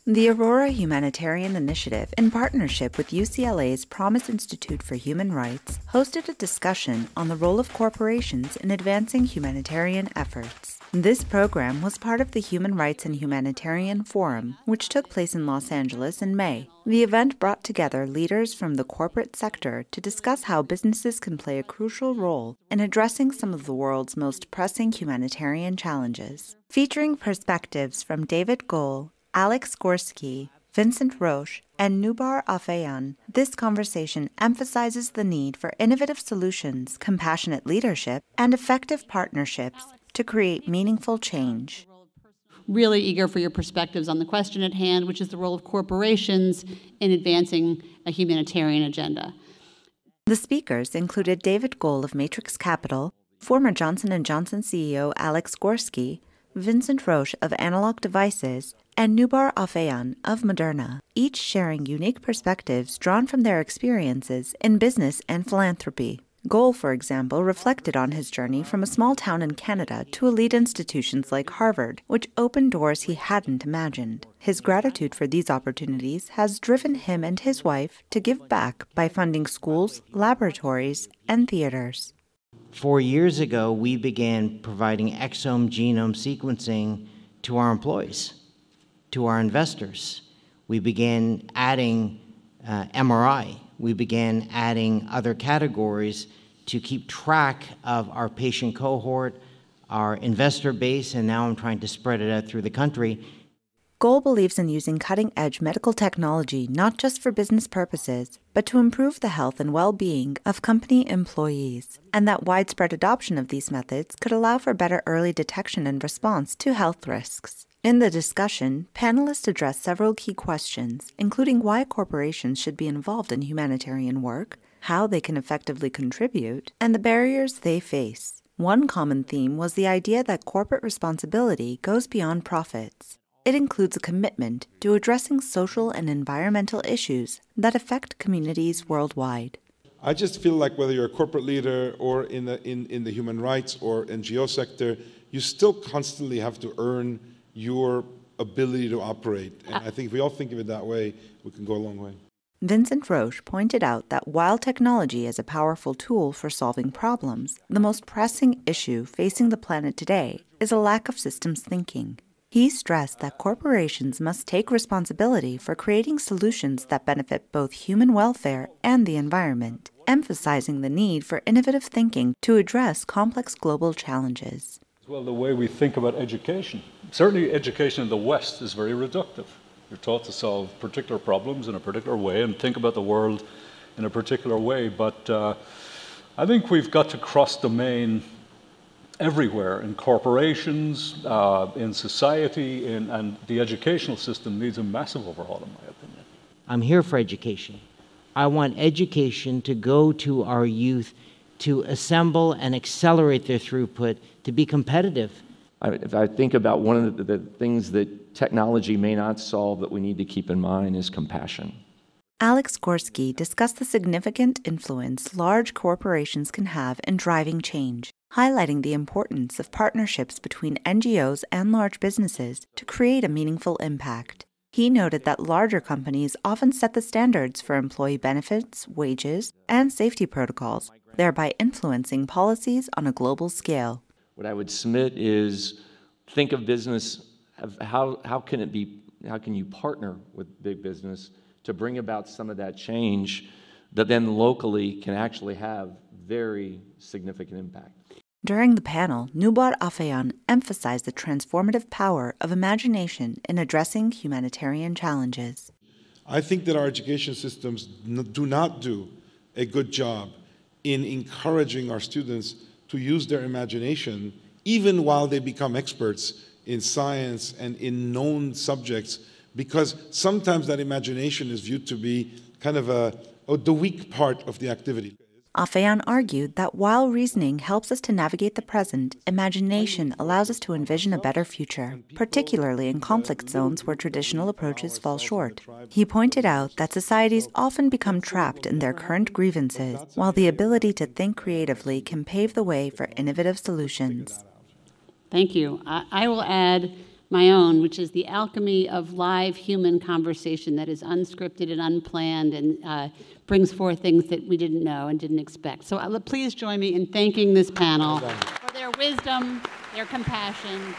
The Aurora Humanitarian Initiative, in partnership with UCLA's Promise Institute for Human Rights, hosted a discussion on the role of corporations in advancing humanitarian efforts. This program was part of the Human Rights and Humanitarian Forum, which took place in Los Angeles in May. The event brought together leaders from the corporate sector to discuss how businesses can play a crucial role in addressing some of the world's most pressing humanitarian challenges. Featuring perspectives from David Goel, Alex Gorsky, Vincent Roche, and Noubar Afeyan, this conversation emphasizes the need for innovative solutions, compassionate leadership, and effective partnerships to create meaningful change. Really eager for your perspectives on the question at hand, which is the role of corporations in advancing a humanitarian agenda. The speakers included David Goel of Matrix Capital, former Johnson & Johnson CEO Alex Gorsky, Vincent Roche of Analog Devices, and Noubar Afeyan of Moderna, each sharing unique perspectives drawn from their experiences in business and philanthropy. Goel, for example, reflected on his journey from a small town in Canada to elite institutions like Harvard, which opened doors he hadn't imagined. His gratitude for these opportunities has driven him and his wife to give back by funding schools, laboratories, and theaters. 4 years ago, we began providing exome genome sequencing to our employees, to our investors. We began adding MRI. We began adding other categories to keep track of our patient cohort, our investor base, and now I'm trying to spread it out through the country. Goel believes in using cutting-edge medical technology not just for business purposes, but to improve the health and well-being of company employees, and that widespread adoption of these methods could allow for better early detection and response to health risks. In the discussion, panelists addressed several key questions, including why corporations should be involved in humanitarian work, how they can effectively contribute, and the barriers they face. One common theme was the idea that corporate responsibility goes beyond profits. It includes a commitment to addressing social and environmental issues that affect communities worldwide. I just feel like whether you're a corporate leader or in the human rights or NGO sector, you still constantly have to earn your ability to operate. And I think if we all think of it that way, we can go a long way. Vincent Roche pointed out that while technology is a powerful tool for solving problems, the most pressing issue facing the planet today is a lack of systems thinking. He stressed that corporations must take responsibility for creating solutions that benefit both human welfare and the environment, emphasizing the need for innovative thinking to address complex global challenges. Well, the way we think about education. Certainly education in the West is very reductive. You're taught to solve particular problems in a particular way and think about the world in a particular way. But I think we've got to cross domain everywhere, in corporations, in society, and the educational system needs a massive overhaul, in my opinion. I'm here for education. I want education to go to our youth to assemble and accelerate their throughput to be competitive. If I think about one of the things that technology may not solve that we need to keep in mind is compassion. Alex Gorsky discussed the significant influence large corporations can have in driving change, highlighting the importance of partnerships between NGOs and large businesses to create a meaningful impact. He noted that larger companies often set the standards for employee benefits, wages, and safety protocols, thereby influencing policies on a global scale. What I would submit is think of business, how can you partner with big business to bring about some of that change that then locally can actually have very significant impact. During the panel, Noubar Afeyan emphasized the transformative power of imagination in addressing humanitarian challenges. I think that our education systems do not do a good job in encouraging our students to use their imagination, even while they become experts in science and in known subjects, because sometimes that imagination is viewed to be kind of the weak part of the activity. Afeyan argued that while reasoning helps us to navigate the present, imagination allows us to envision a better future, particularly in conflict zones where traditional approaches fall short. He pointed out that societies often become trapped in their current grievances, while the ability to think creatively can pave the way for innovative solutions. Thank you. I will add my own, which is the alchemy of live human conversation that is unscripted and unplanned and brings forth things that we didn't know and didn't expect. So please join me in thanking this panel for their wisdom, their compassion,